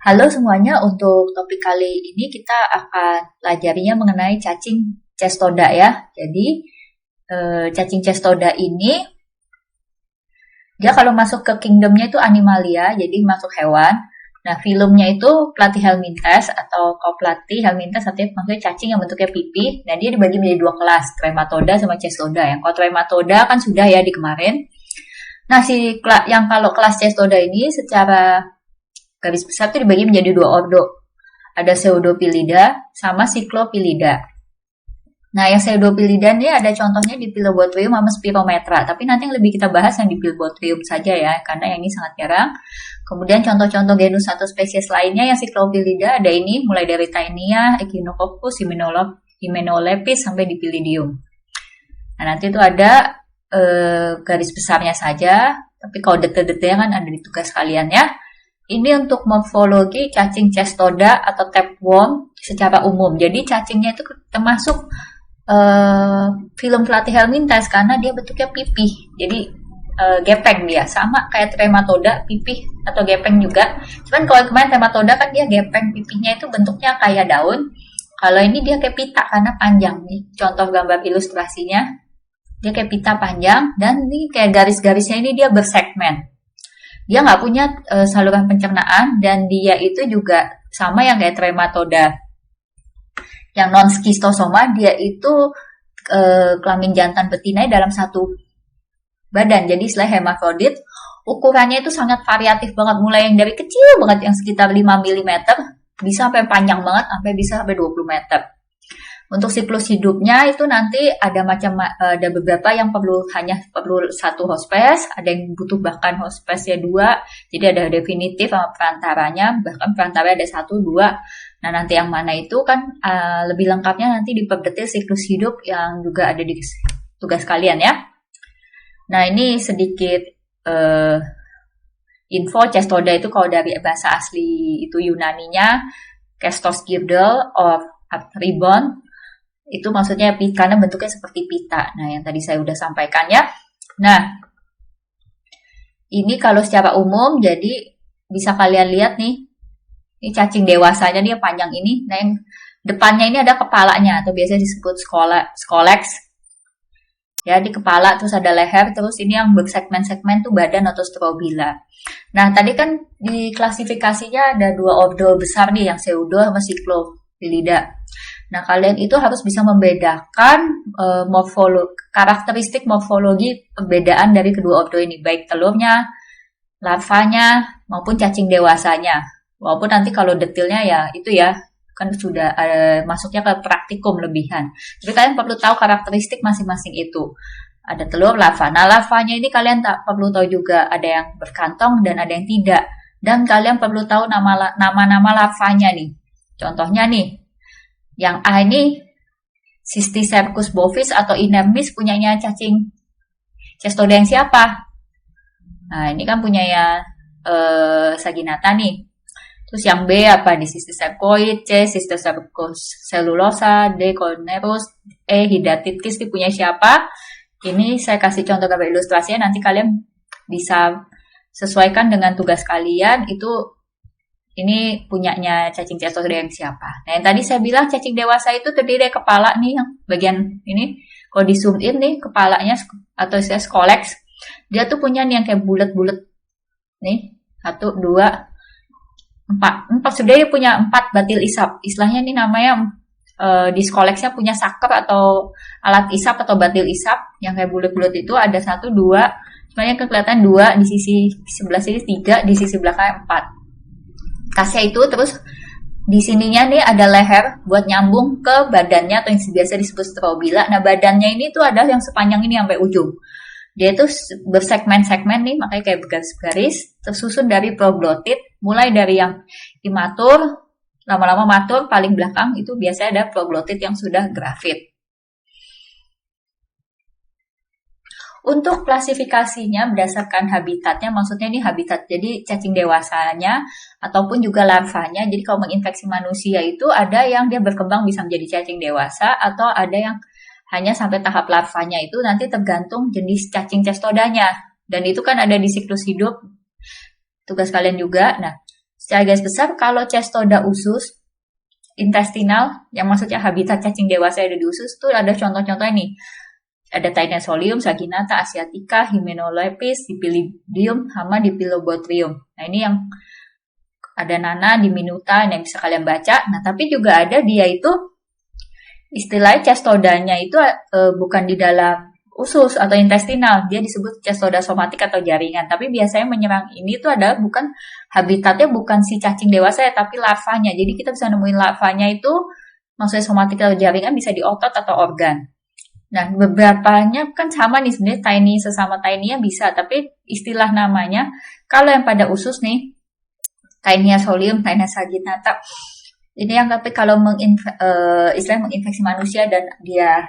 Halo semuanya, untuk topik kali ini kita akan pelajarinya mengenai cacing cestoda ya. Jadi cacing cestoda ini dia kalau masuk ke kingdomnya itu animalia, jadi masuk hewan. Nah, filumnya itu Platyhelminthes atau Platyhelminthes artinya maksudnya cacing yang bentuknya pipi. Nah, dia dibagi menjadi dua kelas, Trematoda sama Cestoda. Yang kalau Trematoda kan sudah ya di kemarin. Nah, yang kalau kelas Cestoda ini secara garis besar itu dibagi menjadi dua ordo. Ada Pseudophyllida sama Cyclophyllida. Nah, yang Pseudophyllida ini ada contohnya di Philobothrium sama Spirometra. Tapi nanti yang lebih kita bahas yang di Philobothrium saja ya, karena yang ini sangat jarang. Kemudian contoh-contoh genus atau spesies lainnya yang Cyclophyllida ada ini, mulai dari Taenia, Echinococcus, Hymenopus sampai di Dipillidium. Nah, nanti itu ada garis besarnya saja, tapi kalau detail-detailnya kan ada di tugas kalian ya. Ini untuk morfologi cacing cestoda atau tapeworm secara umum. Jadi cacingnya itu termasuk film Platyhelminthes karena dia bentuknya pipih. Jadi gepeng dia, sama kayak Trematoda, pipih atau gepeng juga. Cuman kalau kemarin Trematoda kan dia gepeng, pipihnya itu bentuknya kayak daun. Kalau ini dia kayak pita karena panjang nih. Contoh gambar ilustrasinya, dia kayak pita panjang dan ini kayak garis-garisnya ini dia bersegmen. Dia nggak punya saluran pencernaan dan dia itu juga sama yang kayak Trematoda. Yang non-schistosoma dia itu kelamin jantan betina dalam satu badan. Jadi selain hermafrodit, ukurannya itu sangat variatif banget. Mulai yang dari kecil banget yang sekitar 5 mm bisa sampai panjang banget sampai bisa sampai 20 meter. Untuk siklus hidupnya itu nanti ada beberapa yang hanya perlu satu hospes, ada yang butuh bahkan hospesnya 2, jadi ada definitif sama perantaranya, bahkan perantara ada 1, 2. Nah, nanti yang mana itu kan lebih lengkapnya nanti diperdetil siklus hidup yang juga ada di tugas kalian ya. Nah, ini sedikit info cestoda itu kalau dari bahasa asli itu Yunaninya Kestos girdle or ribbon. Itu maksudnya karena bentuknya seperti pita. Nah, yang tadi saya udah sampaikan ya. Nah, ini kalau secara umum, jadi bisa kalian lihat nih. Ini cacing dewasanya dia panjang ini. Nah, yang depannya ini ada kepalanya atau biasanya disebut scolex. Ya, di kepala terus ada leher, terus ini yang bersegmen-segmen tuh badan atau strobila. Nah, tadi kan di klasifikasinya ada dua ordo besar nih, yang pseudo sama Cyclophyllida. Nah, kalian itu harus bisa membedakan karakteristik morfologi perbedaan dari kedua ordo ini, baik telurnya, larvanya, maupun cacing dewasanya. Walaupun nanti kalau detailnya ya itu ya, kan sudah masuknya ke praktikum lebihan. Jadi kalian perlu tahu karakteristik masing-masing itu. Ada telur, larva. Nah, larvanya ini kalian perlu tahu juga ada yang berkantong dan ada yang tidak. Dan kalian perlu tahu nama-nama larvanya nih. Contohnya nih, yang A ini Cysticercus bovis atau inermis punyanya cacing cestoda yang siapa? Nah, ini kan punyanya Saginata nih. Terus yang B apa? Di Cysticercoid, C Cysticercus cellulosa, D Cornerus, E Hydatidis ini punya siapa? Ini saya kasih contoh gambar ilustrasinya, nanti kalian bisa sesuaikan dengan tugas kalian itu. Ini punyanya cacing cestoda yang siapa. Nah, yang tadi saya bilang cacing dewasa itu terdiri dari kepala nih, yang bagian ini. Kalau di zoom in nih, kepalanya atau saya scolex, dia tuh punya nih yang kayak bulat-bulat. Nih, 1, 2, 4. Sudah dia punya 4 batil isap. Istilahnya ini namanya di scolexnya punya saker atau alat isap atau batil isap. Yang kayak bulat-bulat itu ada 1, 2. Sebenarnya kelihatan 2 di sisi sebelah sini, 3 di sisi belakang 4. Tasnya itu terus di sininya nih ada leher buat nyambung ke badannya atau yang biasa disebut strobila. Nah, badannya ini tuh ada yang sepanjang ini sampai ujung. Dia itu bersegmen-segmen nih, makanya kayak garis-garis, tersusun dari proglotit, mulai dari yang imatur, lama-lama matur, paling belakang itu biasanya ada proglotit yang sudah grafit. Untuk klasifikasinya berdasarkan habitatnya, maksudnya ini habitat, jadi cacing dewasanya ataupun juga larvanya. Jadi kalau menginfeksi manusia itu ada yang dia berkembang bisa menjadi cacing dewasa atau ada yang hanya sampai tahap larvanya, itu nanti tergantung jenis cacing cestodanya. Dan itu kan ada di siklus hidup tugas kalian juga. Nah, secara garis besar kalau cestoda usus intestinal, yang maksudnya habitat cacing dewasa yang ada di usus, tuh ada contoh-contohnya nih. Ada Taenia solium, Saginata, Asiatica, Hymenoleucis, Dipilodium, sama Dipilobothrium. Nah ini yang ada Nana, Diminuta yang bisa kalian baca. Nah tapi juga ada dia itu istilahnya cestodanya itu bukan di dalam usus atau intestinal, dia disebut cestoda somatik atau jaringan. Tapi biasanya menyerang ini tuh adalah bukan habitatnya, bukan si cacing dewasa ya, tapi larvanya. Jadi kita bisa nemuin larvanya itu, maksudnya somatik atau jaringan bisa di otot atau organ. Nah, beberapanya kan sama nih sebenarnya, tiny sesama tiny bisa, tapi istilah namanya kalau yang pada usus nih, Taenia solium, Taenia saginata. Ini yang tapi kalau istilah menginfeksi manusia dan dia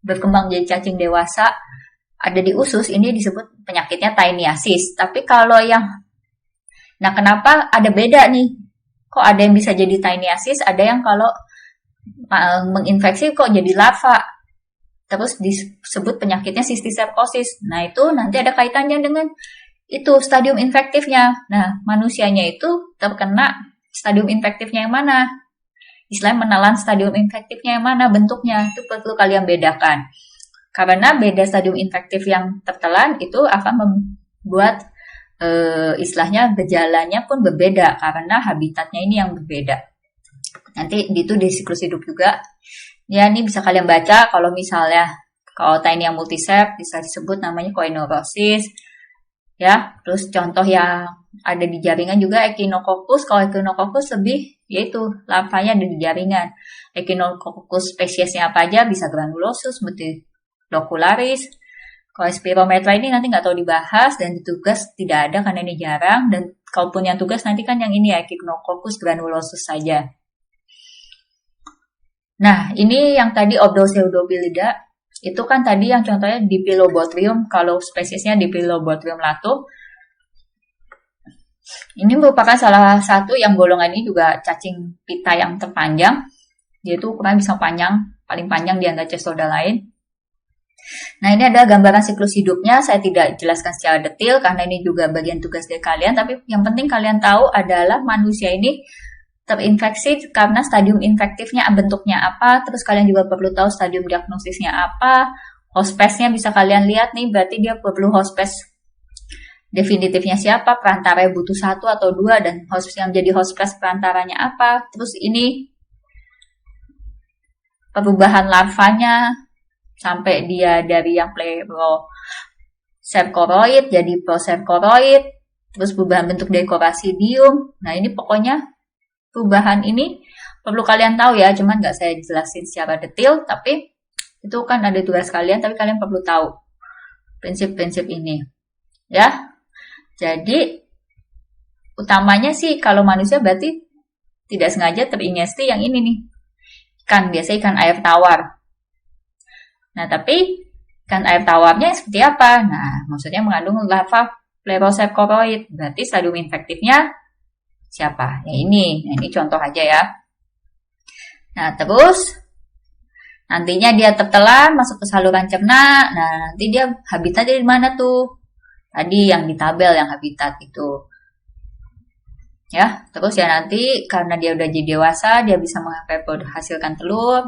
berkembang jadi cacing dewasa ada di usus, ini disebut penyakitnya taeniasis. Tapi kalau yang, nah kenapa ada beda nih? Kok ada yang bisa jadi taeniasis, ada yang kalau menginfeksi kok jadi larva. Terus disebut penyakitnya sistiserkosis. Nah itu nanti ada kaitannya dengan itu stadium infektifnya. Nah manusianya itu terkena stadium infektifnya yang mana? Istilahnya menelan stadium infektifnya yang mana bentuknya, itu perlu kalian bedakan. Karena beda stadium infektif yang tertelan itu akan membuat istilahnya gejalanya pun berbeda karena habitatnya ini yang berbeda. Nanti itu di siklus hidup juga. Ya ini bisa kalian baca kalau misalnya kalau Taenia multiceps bisa disebut namanya koinorosis. Ya, terus contoh yang ada di jaringan juga Echinococcus. Kalau Echinococcus lebih yaitu larvanya ada di jaringan. Echinococcus spesiesnya apa aja, bisa granulosus, multilocularis. Kalau Spirometra ini nanti nggak tahu dibahas dan ditugas tidak ada karena ini jarang, dan kalaupun yang tugas nanti kan yang ini ya Echinococcus granulosus saja. Nah, ini yang tadi Obdopseudophyllida itu kan tadi yang contohnya Dipilobothrium, kalau spesiesnya Dipilobothrium lato. Ini merupakan salah satu yang golongan ini juga cacing pita yang terpanjang, yaitu ukuran bisa paling panjang di antara cestoda lain. Nah ini ada gambaran siklus hidupnya, saya tidak jelaskan secara detail karena ini juga bagian tugas dari kalian, tapi yang penting kalian tahu adalah manusia ini terinfeksi karena stadium infektifnya bentuknya apa, terus kalian juga perlu tahu stadium diagnosisnya apa, hospesnya bisa kalian lihat nih, berarti dia perlu hospes definitifnya siapa, perantaranya butuh 1 atau 2, dan yang jadi hospes perantaranya apa, terus ini perubahan larvanya sampai dia dari yang plerocercoroid jadi procercoroid, terus perubahan bentuk dekorasidium. Nah ini pokoknya perubahan ini perlu kalian tahu ya, cuman nggak saya jelasin secara detail, tapi itu kan ada tugas kalian, tapi kalian perlu tahu prinsip-prinsip ini ya. Jadi utamanya sih kalau manusia berarti tidak sengaja terinfeksi yang ini nih, ikan, biasanya ikan air tawar. Nah tapi ikan air tawarnya seperti apa? Nah maksudnya mengandung larva plerocercoroid, berarti stadium infektifnya siapa? Ya ini. Nah, ini contoh aja ya. Nah, terus nantinya dia tertelan masuk ke saluran cerna. Nah, nanti dia habitatnya di mana tuh? Tadi yang di tabel yang habitat itu. Ya, terus ya nanti karena dia udah jadi dewasa, dia bisa menghasilkan telur.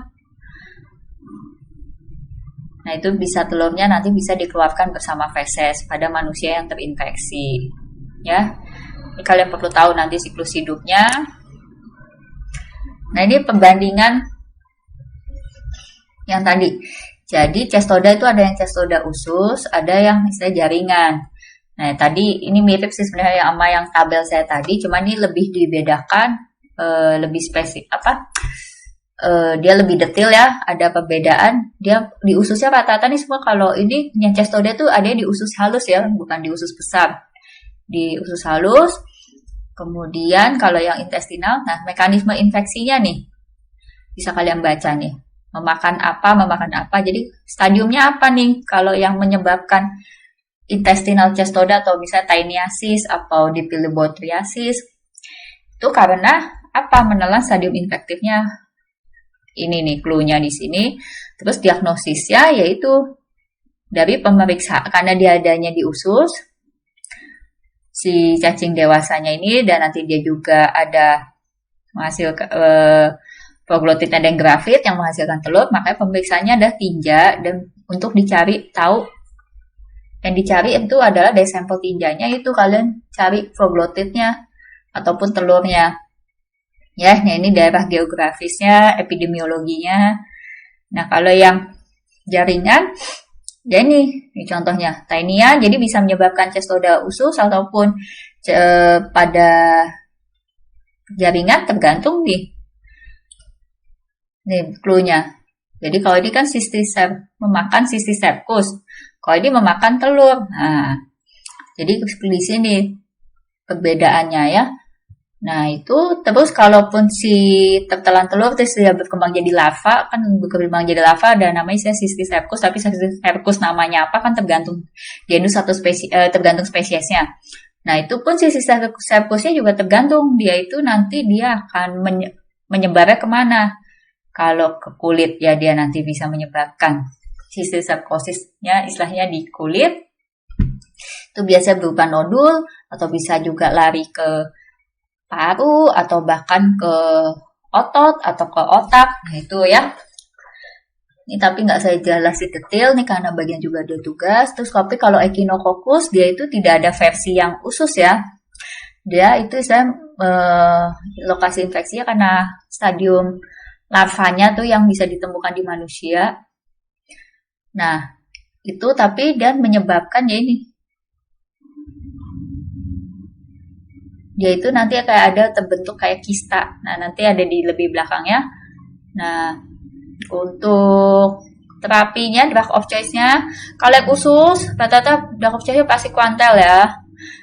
Nah, itu bisa telurnya nanti bisa dikeluarkan bersama feses pada manusia yang terinfeksi. Ya. Ini kalian perlu tahu nanti siklus hidupnya. Nah ini perbandingan yang tadi. Jadi cestoda itu ada yang cestoda usus, ada yang istilah jaringan. Nah tadi ini mirip sih sebenarnya sama yang tabel saya tadi, cuma ini lebih dibedakan, lebih spesifik dia lebih detail ya, ada perbedaan. Dia di ususnya rata-rata nih semua, kalau ini yang cestoda itu ada di usus halus ya, bukan di usus besar. Di usus halus. Kemudian kalau yang intestinal, nah mekanisme infeksinya nih bisa kalian baca nih, memakan apa, jadi stadiumnya apa nih kalau yang menyebabkan intestinal cestoda atau misalnya taeniasis atau dipilobothriasis, itu karena apa, menelan stadium infektifnya. Ini nih clue-nya di sini. Terus diagnosisnya yaitu dari pemeriksa, karena dia adanya di usus, si cacing dewasanya ini, dan nanti dia juga ada menghasilkan proglotidnya dan grafit yang menghasilkan telur. Makanya pemeriksaannya ada tinja, dan untuk dicari tahu, yang dicari itu adalah dari sampel tinjanya itu kalian cari proglotidnya ataupun telurnya. Ya, nah ini daerah geografisnya, epidemiologinya. Nah, kalau yang jaringan, ya ini contohnya Taenia, jadi bisa menyebabkan cestoda usus ataupun pada jaringan, tergantung nih clue-nya. Jadi kalau ini kan memakan Cysticercus, kalau ini memakan telur. Nah, jadi di sini perbedaannya ya. Nah, itu terus kalaupun si tertelan telur terus dia berkembang jadi larva, kan berkembang jadi larva ada namanya Cysticercus, tapi Cysticercus namanya apa kan tergantung genus atau tergantung spesiesnya. Nah, itu pun si Cysticercusnya juga tergantung, dia itu nanti dia akan menyebarnya kemana. Kalau ke kulit ya dia nanti bisa menyebabkan Cysticercosisnya istilahnya di kulit. Itu biasa berupa nodul atau bisa juga lari ke paru atau bahkan ke otot atau ke otak. Nah, itu ya. Ini tapi nggak saya jelasin detail nih karena bagian juga ada tugas. Terus tapi kalau Echinococcus dia itu tidak ada versi yang usus ya. Dia itu lokasi infeksinya karena stadium larvanya tuh yang bisa ditemukan di manusia. Nah, itu tapi dan menyebabkan ya ini. Dia itu nanti kayak ada terbentuk kayak kista. Nah, nanti ada di lebih belakangnya. Nah, untuk terapinya, drug of choice-nya, kalau yang usus, rata-rata drug of choice-nya pasti kuantel ya.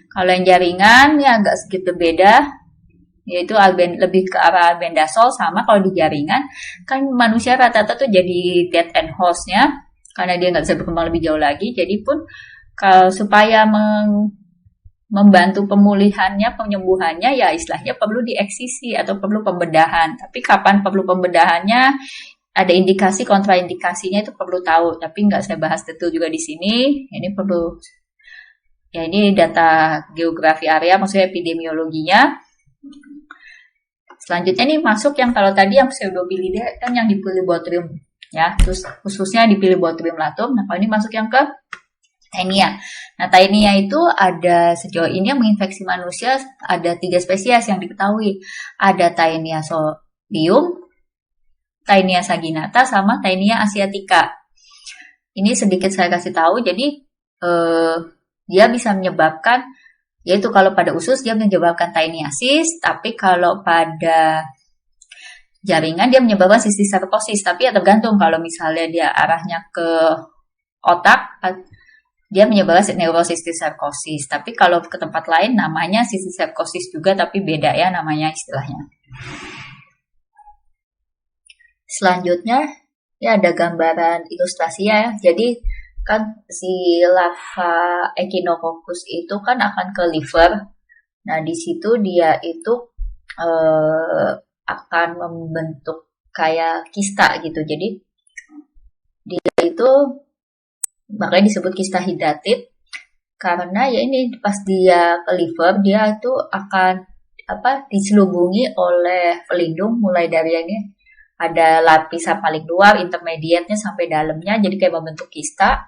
Kalau yang jaringan, ya agak sedikit berbeda, yaitu lebih ke arah albendazole. Sama kalau di jaringan, kan manusia rata-rata tuh jadi dead end host-nya, karena dia nggak bisa berkembang lebih jauh lagi. Jadi pun, supaya membantu pemulihannya, penyembuhannya, ya istilahnya perlu dieksisi atau perlu pembedahan. Tapi kapan perlu pembedahannya, ada indikasi kontraindikasinya itu perlu tahu. Tapi nggak saya bahas detail juga di sini. Ini perlu, ya ini data geografi area, maksudnya epidemiologinya. Selanjutnya nih masuk yang kalau tadi yang Pseudopilidae kan yang di Pilibotrium ya, terus khususnya di Pilibotrium latum. Nah kalau ini masuk yang ke Taenia. Nah, Taenia itu ada sejauh ini yang menginfeksi manusia ada 3 spesies yang diketahui. Ada Taenia solium, Taenia saginata, sama Taenia asiatica. Ini sedikit saya kasih tahu. Jadi dia bisa menyebabkan, yaitu kalau pada usus dia menyebabkan taeniasis, tapi kalau pada jaringan dia menyebabkan Cysticercosis. Tapi ya tergantung, kalau misalnya dia arahnya ke otak, dia menyebabkan Neurocysticercosis. Tapi kalau ke tempat lain namanya Cysticercosis juga, tapi beda ya namanya istilahnya. Selanjutnya ya ada gambaran ilustrasi ya. Jadi kan si larva Echinococcus itu kan akan ke liver. Nah di situ dia itu akan membentuk kayak kista gitu. Jadi dia itu makanya disebut kista hidratit, karena ya ini pas dia ke liver dia itu akan diselubungi oleh pelindung, mulai dari ini ada lapisan paling luar, intermediate-nya sampai dalamnya, jadi kayak membentuk kista.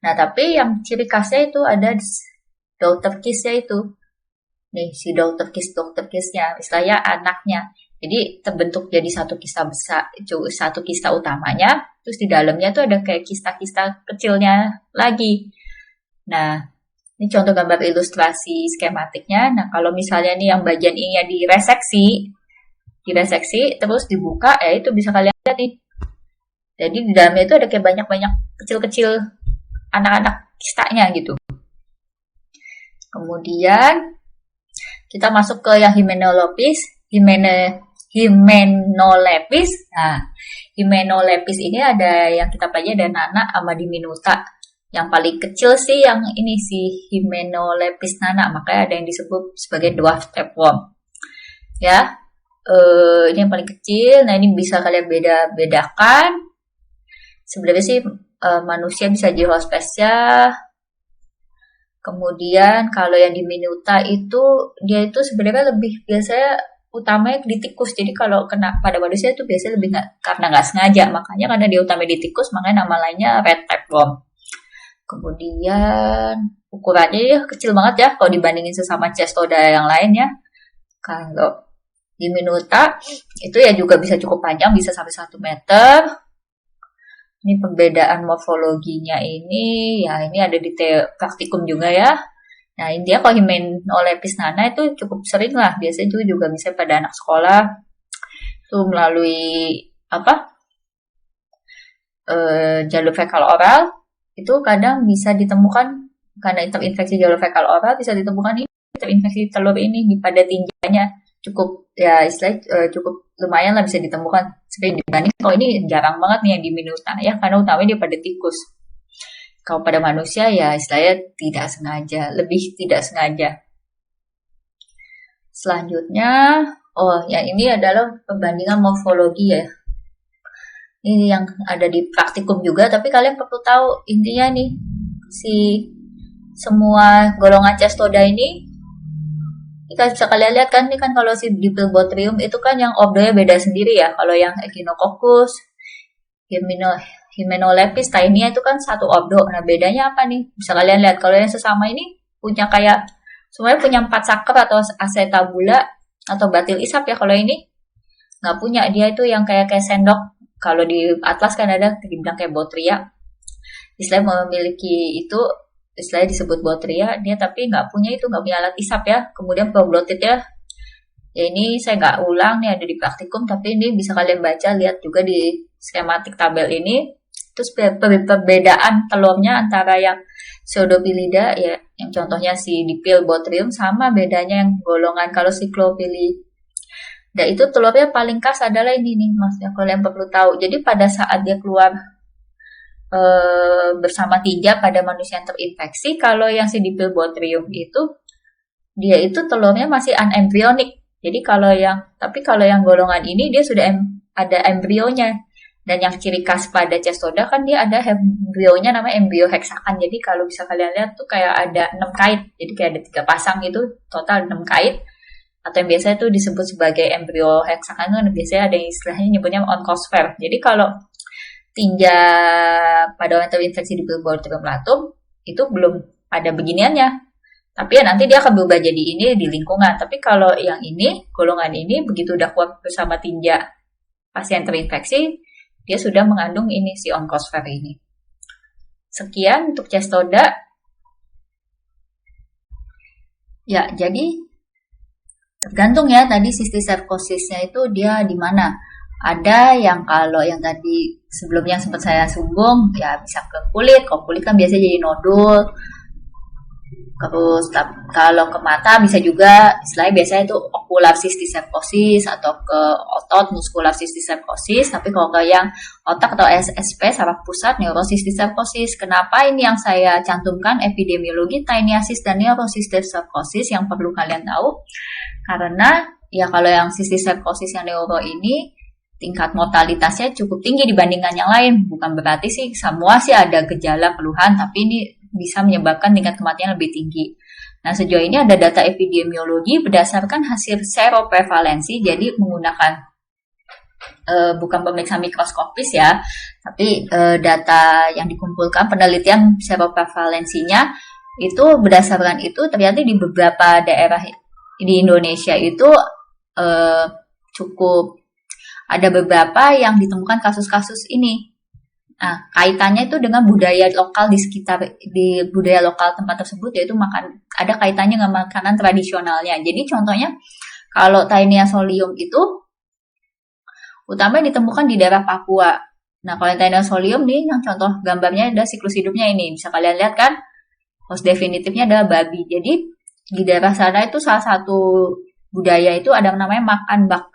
Nah tapi yang ciri khasnya itu ada daughter kiss-nya itu nih, si daughter kiss-nya istilahnya anaknya. Jadi terbentuk jadi satu kista besar, satu kista utamanya, terus di dalamnya tuh ada kayak kista-kista kecilnya lagi. Nah, ini contoh gambar ilustrasi skematiknya. Nah, kalau misalnya nih yang bagian ini direseksi, terus dibuka, ya itu bisa kalian lihat nih. Jadi di dalamnya itu ada kayak banyak-banyak kecil-kecil anak-anak kistanya gitu. Kemudian kita masuk ke yang Hymenolepis. Nah, Hymenolepis ini ada yang kita pelajari ada nana sama diminuta. Yang paling kecil sih yang ini si Hymenolepis nana, makanya ada yang disebut sebagai dwarf tapeworm. Ya, ini yang paling kecil. Nah ini bisa kalian bedakan. Sebenarnya sih manusia bisa zoospesya. Kemudian kalau yang di Minuta itu dia itu sebenarnya lebih biasanya utamanya di tikus. Jadi kalau kena pada manusia itu biasanya lebih nggak karena nggak sengaja. Makanya karena dia utama di tikus, makanya nama lainnya red tapeworm. Kemudian ukurannya ya kecil banget ya kalau dibandingin sesama cestoda yang lain ya. Kalau di Minuta itu ya juga bisa cukup panjang, bisa sampai 1 meter. Ini perbedaan morfologinya ini, ya ini ada di praktikum juga ya. Nah, intinya kalau Hymenolepis nana itu cukup sering lah. Biasanya juga bisa pada anak sekolah. Itu melalui apa? Jalur fekal oral. Itu kadang bisa ditemukan karena terinfeksi jalur fekal oral bisa ditemukan ini terinfeksi telur ini pada tinjanya cukup ya istilahnya cukup lumayan lah bisa ditemukan seperti dibanding kalau ini jarang banget nih yang di Minuta ya karena utamanya dia pada tikus. Kalau pada manusia ya istilahnya tidak sengaja, lebih tidak sengaja. Selanjutnya, yang ini adalah perbandingan morfologi ya. Ini yang ada di praktikum juga, tapi kalian perlu tahu intinya nih si semua golongan cestoda ini kita bisa kalian lihat kan, ini kan kalau si Diplobotrium itu kan yang obdonya beda sendiri ya. Kalau yang Echinococcus, Hymenolepis, Taenia itu kan satu obdo. Nah bedanya apa nih? Bisa kalian lihat kalau yang sesama ini punya kayak semuanya punya 4 saker atau acetabula atau batil isap ya. Kalau ini nggak punya, dia itu yang kayak sendok. Kalau di atlas kan ada dibilang kayak botria. Istilahnya memiliki itu istilahnya disebut botria, dia tapi nggak punya alat isap ya. Kemudian proglotit ya ini saya nggak ulang nih ada di praktikum, tapi ini bisa kalian baca, lihat juga di skematik tabel ini. Terus perbedaan telurnya antara yang Pseudopilida ya, yang contohnya si Dipilbotrium sama bedanya yang golongan kalau Cyclopilida itu telurnya paling khas adalah ini nih mas, yang kalian perlu tahu. Jadi pada saat dia keluar bersama tinja pada manusia yang terinfeksi, kalau yang si Dipilbotrium itu dia itu telurnya masih anembryonik. Jadi kalau yang golongan ini dia sudah ada embrionya. Dan yang ciri khas pada cestoda kan dia ada embrionya namanya embrio heksakan. Jadi kalau bisa kalian lihat tuh kayak ada 6 kait. Jadi kayak ada 3 pasang gitu, total 6 kait. Atau yang biasanya tuh disebut sebagai embrio heksakan itu biasanya ada yang istilahnya nyebutnya oncosphere. Jadi kalau tinja pada orang terinfeksi di Diplobotrium latum itu belum ada beginiannya. Tapi ya nanti dia akan berubah jadi ini di lingkungan. Tapi kalau yang ini, golongan ini begitu udah kuat bersama tinja pasien terinfeksi, dia sudah mengandung ini si oncosphere ini. Sekian untuk cestoda. Ya, jadi tergantung ya tadi cysticercosisnya itu dia di mana. Ada yang kalau yang tadi sebelumnya sempat saya singgung ya bisa ke kulit. Kalau kulit kan biasanya jadi nodul. Terus kalau ke mata bisa juga istilahnya biasanya itu ocular cysticercosis atau ke otot muscular cysticercosis. Tapi kalau ke yang otak atau SSP saraf pusat neurocysticercosis. Kenapa ini yang saya cantumkan epidemiologi tinniasis dan neurocysticercosis yang perlu kalian tahu? Karena ya kalau yang cysticercosis yang neuro ini tingkat mortalitasnya cukup tinggi dibandingkan yang lain. Bukan berarti sih semua sih ada gejala keluhan, tapi ini bisa menyebabkan tingkat kematian lebih tinggi. Nah, sejauh ini ada data epidemiologi berdasarkan hasil seroprevalensi, jadi menggunakan bukan pemeriksaan mikroskopis ya, tapi data yang dikumpulkan penelitian seroprevalensinya itu berdasarkan itu ternyata di beberapa daerah di Indonesia itu cukup ada beberapa yang ditemukan kasus-kasus ini. Nah, kaitannya itu dengan budaya lokal di sekitar di budaya lokal tempat tersebut, yaitu ada kaitannya dengan makanan tradisionalnya. Jadi contohnya kalau Taenia solium itu utamanya ditemukan di daerah Papua. Nah, kalau Taenia solium nih yang contoh gambarnya ada siklus hidupnya ini. Bisa kalian lihat kan? Host definitifnya adalah babi. Jadi di daerah sana itu salah satu budaya itu ada namanya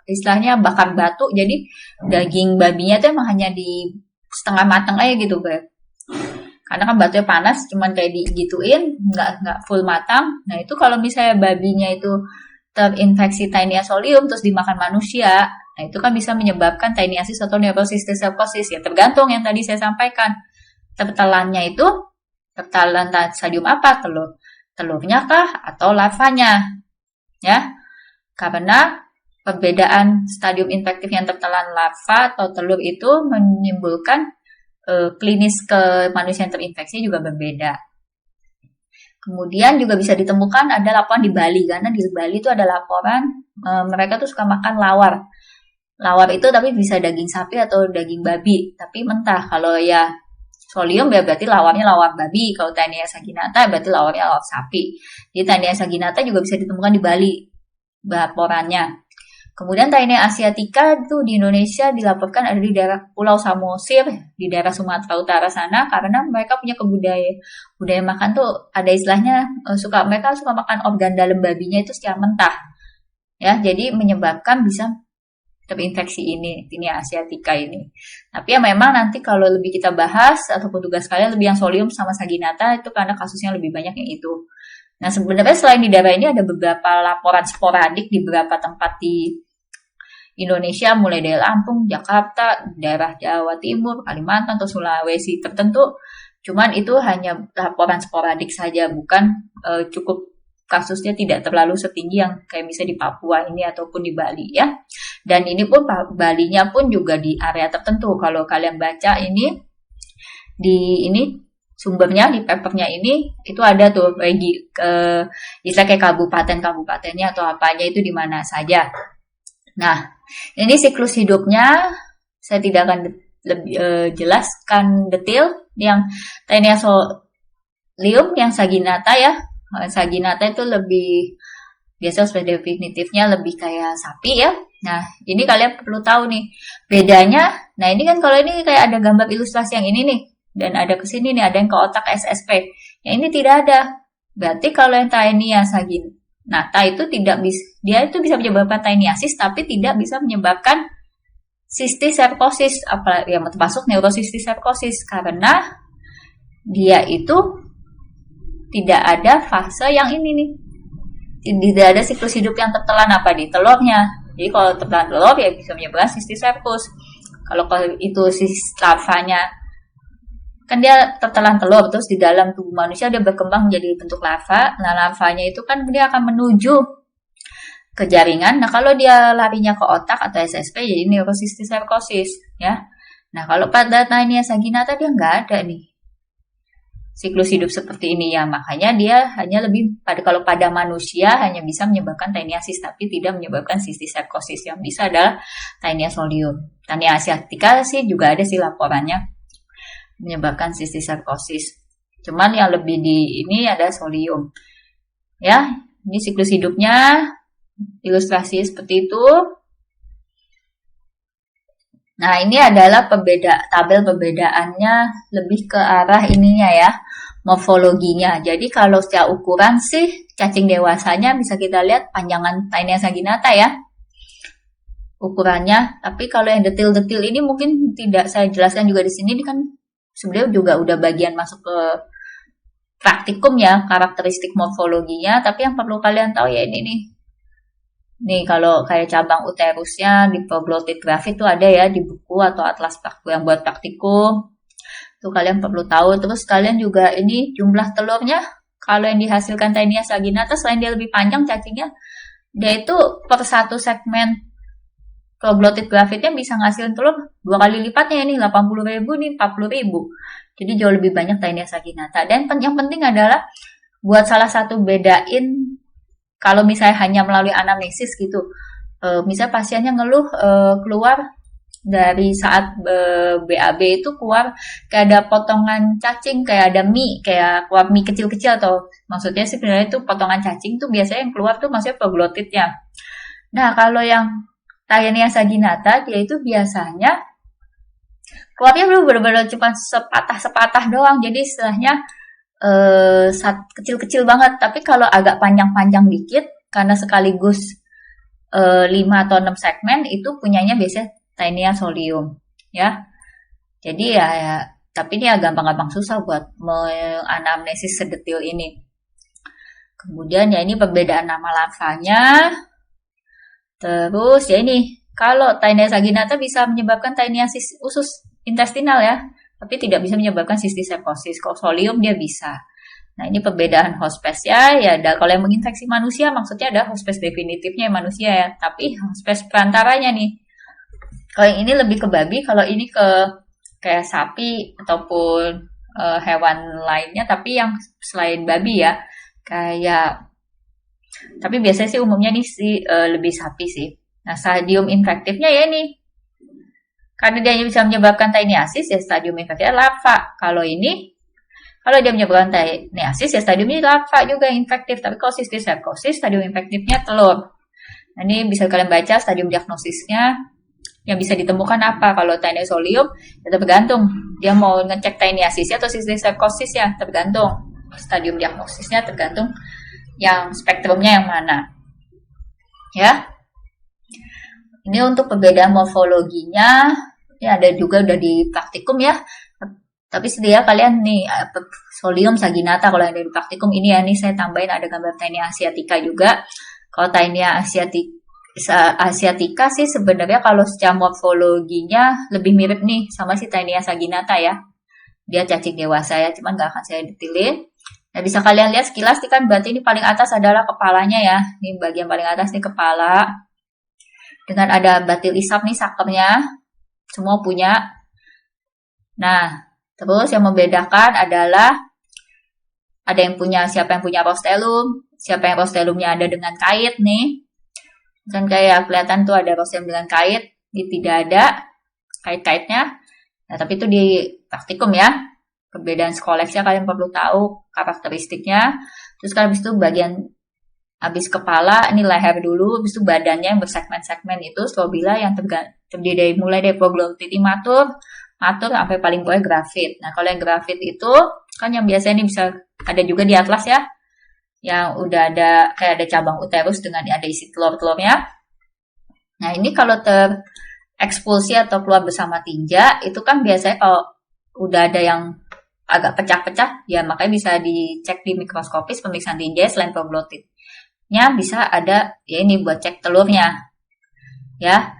istilahnya bakar batu. Jadi daging babinya itu emang hanya di setengah matang aja gitu guys, karena kan batunya panas, cuman kayak digituin, nggak full matang. Nah itu kalau misalnya babinya itu terinfeksi Taenia solium terus dimakan manusia, nah itu kan bisa menyebabkan tinniasis atau neurocysticercosis ya, tergantung yang tadi saya sampaikan. Tertelan stadium apa telur. telurnya kah atau larvanya, ya. Karena perbedaan stadium infektif yang tertelan larva atau telur itu menimbulkan klinis ke manusia yang terinfeksi juga berbeda. Kemudian juga bisa ditemukan ada laporan di Bali, karena di Bali itu ada laporan mereka tuh suka makan lawar. Lawar itu tapi bisa daging sapi atau daging babi, tapi mentah. Kalau ya solium ya berarti lawarnya lawar babi, kalau Taenia saginata berarti lawarnya lawar sapi. Jadi Taenia saginata juga bisa ditemukan di Bali laporannya. Kemudian Taenia asiatica itu di Indonesia dilaporkan ada di daerah Pulau Samosir, di daerah Sumatera Utara sana, karena mereka punya budaya makan tuh ada istilahnya mereka suka makan organ dalam babinya itu secara mentah. Ya, jadi menyebabkan bisa terinfeksi ini Taenia asiatica ini. Tapi ya memang nanti kalau lebih kita bahas ataupun tugas kalian lebih yang solium sama saginata itu karena kasusnya lebih banyak yang itu. Nah, sebenarnya selain di daerah ini ada beberapa laporan sporadik di beberapa tempat di Indonesia, mulai dari Lampung, Jakarta, daerah Jawa Timur, Kalimantan, atau Sulawesi tertentu. Cuman itu hanya laporan sporadik saja, bukan cukup kasusnya tidak terlalu setinggi yang kayak misalnya di Papua ini ataupun di Bali ya. Dan ini pun Balinya pun juga di area tertentu. Kalau kalian baca ini sumbernya di papernya ini itu ada tuh bagi bisa kayak kabupatennya atau apanya itu di mana saja. Nah, ini siklus hidupnya saya tidak akan lebih jelaskan detail. Yang Taenia solium, yang saginata ya. Saginata itu lebih biasa definitifnya lebih kayak sapi ya. Nah, ini kalian perlu tahu nih bedanya. Nah, ini kan kalau ini kayak ada gambar ilustrasi yang ini nih, dan ada ke sini nih, ada yang ke otak SSP. Yang ini tidak ada. Berarti kalau yang Taenia saginata itu tidak bisa, dia itu bisa menyebabkan taeniasis tapi tidak bisa menyebabkan sistiserkosis, apalagi yang termasuk neurosistiserkosis, karena dia itu tidak ada fase yang ini nih. Tidak ada siklus hidup yang tertelan apa di telurnya. Jadi kalau tertelan telur ya bisa menyebabkan sistiserkus. Kalau itu larvanya kan dia tertelan telur, terus di dalam tubuh manusia dia berkembang menjadi bentuk larva. Nah, larvanya itu kan dia akan menuju ke jaringan. Nah, kalau dia larinya ke otak atau SSP jadi neurosistiserkosis ya. Nah, kalau pada Taenia saginata dia nggak ada nih siklus hidup seperti ini ya, makanya dia hanya lebih kalau pada manusia hanya bisa menyebabkan taeniasis tapi tidak menyebabkan sistiserkosis. Yang bisa adalah Taenia solium. Taenia asiatica sih juga ada sih laporannya menyebabkan sistiserkosis. Cuman yang lebih di ini ada solium. Ya, ini siklus hidupnya ilustrasi seperti itu. Nah, ini adalah tabel perbedaannya lebih ke arah ininya ya, morfologinya. Jadi kalau secara ukuran sih cacing dewasanya bisa kita lihat panjangan Taenia saginata ya ukurannya. Tapi kalau yang detil-detil ini mungkin tidak saya jelaskan juga di sini. Ini kan sebenarnya juga udah bagian masuk ke praktikum ya, karakteristik morfologinya. Tapi yang perlu kalian tahu ya ini nih. Nih kalau kayak cabang uterusnya di proglotit graphit tuh ada ya di buku atau atlas yang buat praktikum. Tuh kalian perlu tahu. Terus kalian juga ini jumlah telurnya. Kalau yang dihasilkan Taenia saginata selain dia lebih panjang cacingnya, dia itu per satu segmen proglotit graphitnya bisa ngasilin telur 2 kali lipatnya ini 80.000 nih 40.000. Jadi jauh lebih banyak Taenia saginata. Dan yang penting adalah buat salah satu bedain kalau misalnya hanya melalui anamnesis gitu, misalnya pasiennya ngeluh keluar dari saat BAB itu keluar kayak ada potongan cacing, kayak ada mie, kayak keluar mie kecil-kecil atau maksudnya sih sebenarnya itu potongan cacing tuh biasanya yang keluar tuh maksudnya proglotitnya. Nah, kalau yang Taenia saginata dia itu biasanya keluarnya benar-benar cuma sepatah-sepatah doang, jadi istilahnya kecil-kecil banget. Tapi kalau agak panjang-panjang dikit karena sekaligus 5 atau 6 segmen itu punyanya biasanya Taenia solium ya. Jadi ya tapi ini ya gampang-gampang susah buat menganamnesis sedetil ini. Kemudian ya ini perbedaan nama larvanya. Terus ya ini kalau Taenia saginata bisa menyebabkan taeniasis usus intestinal ya, tapi tidak bisa menyebabkan sistiserkosis. Kalau solium dia bisa. Nah, ini perbedaan hospes ya. Kalau yang menginfeksi manusia maksudnya ada hospes definitifnya manusia ya. Tapi hospes perantaranya nih. Kalau yang ini lebih ke babi, kalau ini ke kayak sapi ataupun hewan lainnya tapi yang selain babi ya. Tapi biasanya sih umumnya nih lebih sapi sih. Nah, stadium infektifnya ya ini. Karena dia bisa menyebabkan taeniasis ya stadium infektifnya larva. Kalau dia menyebabkan taeniasis ya stadiumnya larva juga infektif. Tapi kalau cysticercosis stadium infektifnya telur. Nah, ini bisa kalian baca stadium diagnosisnya yang bisa ditemukan apa. Kalau taeniasolium ya tergantung dia mau ngecek taeniasisnya atau cysticercosis ya tergantung. Stadium diagnosisnya tergantung yang spektrumnya yang mana. Ya. Ini untuk perbedaan morfologinya, ini ada juga udah di praktikum ya. Tapi sedia kalian nih Solium saginata kalau yang dari praktikum ini ya, nih saya tambahin ada gambar Taenia asiatica juga. Kalau Taenia asiatica sih sebenarnya kalau secara morfologinya lebih mirip nih sama si Taenia saginata ya. Dia cacing dewasa ya, cuman nggak akan saya detailin. Nah, bisa kalian lihat sekilas kan berarti ini paling atas adalah kepalanya ya. Ini bagian paling atas nih kepala. Dengan ada batil isap nih sakernya. Semua punya. Nah, terus yang membedakan adalah ada yang punya, siapa yang punya rostelum, siapa yang rostelumnya ada dengan kait nih. Kan kayak kelihatan tuh ada rostelum dengan kait, ini tidak ada kait-kaitnya. Nah, tapi itu di praktikum ya. Perbedaan skoleksnya kalian perlu tahu karakteristiknya. Terus kan habis itu bagian habis kepala, ini leher dulu, habis itu badannya yang bersegmen-segmen itu strobila yang terdiri dari mulai dari proglotit matur sampai paling bawah grafit. Nah, kalau yang grafit itu kan yang biasanya ini bisa ada juga di atlas ya. Yang udah ada kayak ada cabang uterus dengan ada isi telur-telurnya. Nah, ini kalau terekspulsi atau keluar bersama tinja, itu kan biasanya kalau udah ada yang agak pecah-pecah, ya makanya bisa dicek di mikroskopis pemeriksaan tinja selain proglotit. Bisa ada ya ini buat cek telurnya ya.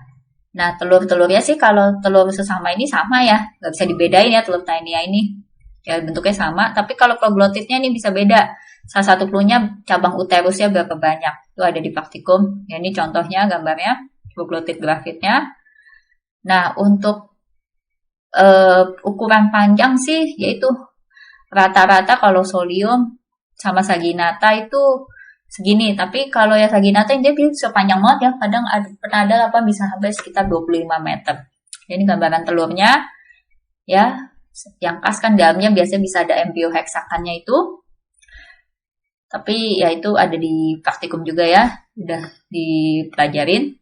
Nah, telurnya sih kalau telur sesama ini sama ya, nggak bisa dibedain ya telur Taenia ini ya, bentuknya sama. Tapi kalau proglotitnya ini bisa beda. Salah satu cluenya cabang uterusnya berapa banyak, itu ada di praktikum ya. Ini contohnya gambarnya proglotit grafitnya. Nah, untuk ukuran panjang sih yaitu rata-rata kalau Solium sama Saginata itu segini, tapi kalau ya saginata dia bisa panjang banget ya, kadang pernah ada apa bisa sampai sekitar 25 meter. Ini gambaran telurnya ya, yang khas kan dalamnya biasanya bisa ada embrio heksakannya itu, tapi ya itu ada di praktikum juga ya, udah dipelajarin.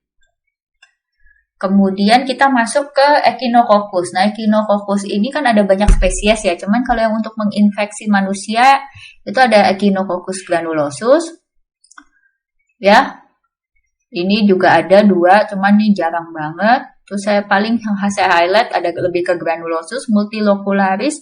Kemudian kita masuk ke Echinococcus. Nah, Echinococcus ini kan ada banyak spesies ya, cuman kalau yang untuk menginfeksi manusia itu ada Echinococcus granulosus. Ya, ini juga ada 2, cuman ini jarang banget. Terus saya highlight ada lebih ke granulosus, multilocularis,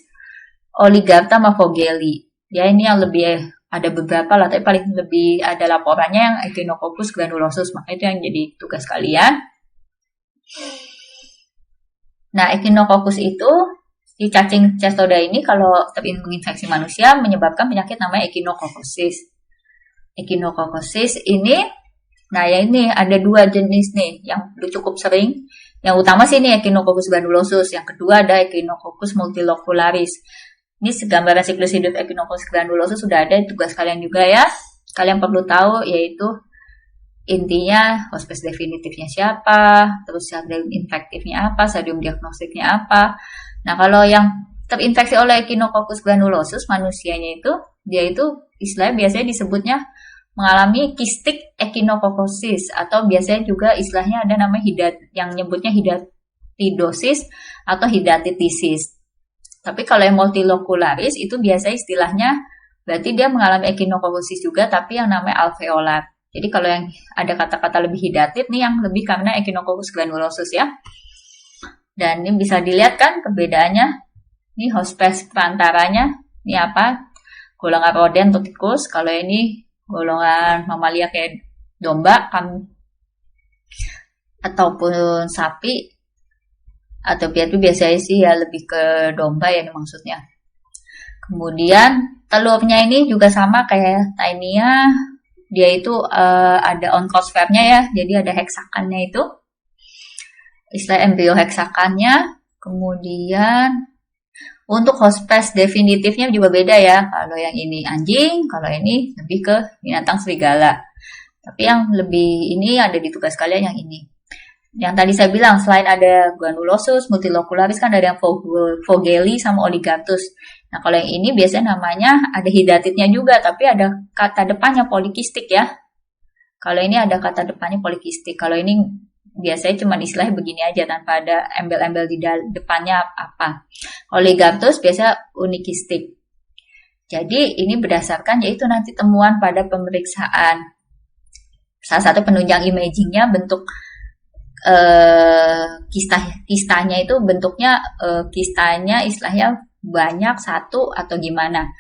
Oligarta sama Vogeli. Ya, ini yang lebih ada beberapa lah, tapi paling lebih ada laporannya yang Echinococcus granulosus, maka itu yang jadi tugas kalian. Nah, Echinococcus itu di cacing cestoda ini kalau menginfeksi manusia menyebabkan penyakit namanya echinococcosis. Echinococcosis ini, nah ya ini ada 2 jenis nih yang cukup sering. Yang utama sih ini Echinococcus granulosus, yang kedua ada Echinococcus multilocularis. Ini gambaran siklus hidup Echinococcus granulosus sudah ada, tugas kalian juga ya. Kalian perlu tahu yaitu intinya hospes definitifnya siapa, terus stadium infektifnya apa, stadium diagnostiknya apa. Nah, kalau yang terinfeksi oleh Echinococcus granulosus manusianya itu, dia itu istilahnya biasanya disebutnya mengalami kistik echinococcosis, atau biasanya juga istilahnya ada namanya yang nyebutnya hidatidosis atau hidatitisis. Tapi kalau yang multilocularis itu biasanya istilahnya berarti dia mengalami echinococcosis juga, tapi yang namanya alveolar. Jadi kalau yang ada kata-kata lebih hidatid nih yang lebih karena Echinococcus granulosus ya. Dan ini bisa dilihat kan perbedaannya. Ini hospes perantaranya. Ini apa? Golongan roden atau tikus. Kalau ini golongan mamalia kayak domba ataupun sapi, atau biasanya sih ya lebih ke domba ya maksudnya. Kemudian telurnya ini juga sama kayak Taenia, dia itu ada oncosphère-nya ya, jadi ada heksakannya itu, istilah embrio heksakannya. Kemudian untuk hospes definitifnya juga beda ya. Kalau yang ini anjing, kalau ini lebih ke binatang serigala. Tapi yang lebih ini ada di tugas kalian yang ini. Yang tadi saya bilang, selain ada granulosus, multilocularis, kan ada yang Vogeli sama Oliganthus. Nah, kalau yang ini biasanya namanya ada hidatidnya juga, tapi ada kata depannya polikistik ya. Kalau ini ada kata depannya polikistik. Kalau ini biasanya cuma istilahnya begini aja tanpa ada embel-embel di depannya apa. Oliganthus biasa unikistik. Jadi ini berdasarkan yaitu nanti temuan pada pemeriksaan. Salah satu penunjang imagingnya bentuk kistanya itu bentuknya kistanya istilahnya banyak satu atau gimana.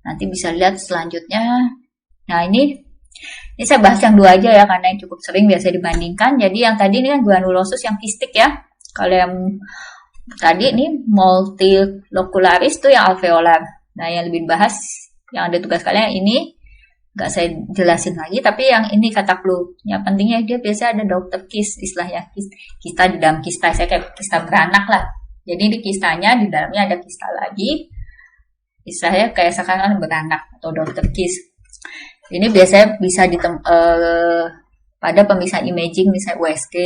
Nanti bisa lihat selanjutnya. Nah ini saya bahas yang dua aja ya karena yang cukup sering biasa dibandingkan. Jadi yang tadi ini kan granulosus yang kistik ya. Kalau yang tadi ini multilocularis tuh yang alveolar. Nah yang lebih bahas yang ada tugas kalian ini nggak saya jelasin lagi. Tapi yang ini kata clue. Yang pentingnya dia biasa ada dokter kis istilahnya. Kista di dalam kista. Saya kayak kista beranak lah. Jadi di kistanya di dalamnya ada kista lagi. Istilahnya kayak sekarang beranak atau dokter kis. Ini biasanya bisa pada pemisahan imaging misalnya USG.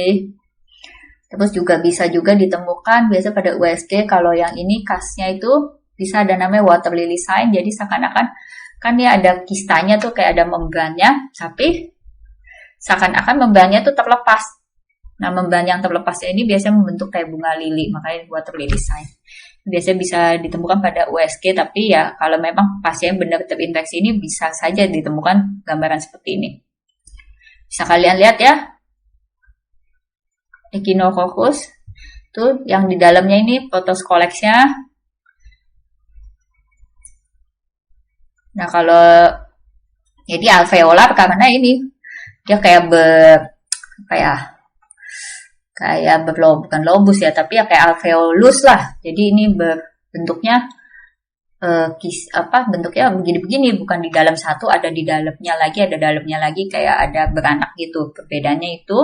Terus juga bisa juga ditemukan biasa pada USG kalau yang ini kasnya itu bisa ada namanya water lily sign. Jadi seakan-akan kan dia ada kistanya tuh kayak ada membrannya, tapi seakan-akan membrannya tuh terlepas. Nah, membran yang terlepasnya ini biasanya membentuk kayak bunga lili, makanya water lily sign. Biasanya bisa ditemukan pada USG, tapi ya kalau memang pasien benar terinfeksi ini bisa saja ditemukan gambaran seperti ini. Bisa kalian lihat ya, Echinococcus, tuh yang di dalamnya ini Protoscolex-nya. Nah kalau jadi alveolar karena ini dia kayak bukan lobus ya, tapi ya kayak alveolus lah. Jadi ini bentuknya bentuknya begini-begini, bukan di dalam satu, ada di dalamnya lagi, ada dalamnya lagi, kayak ada beranak gitu. Perbedaannya itu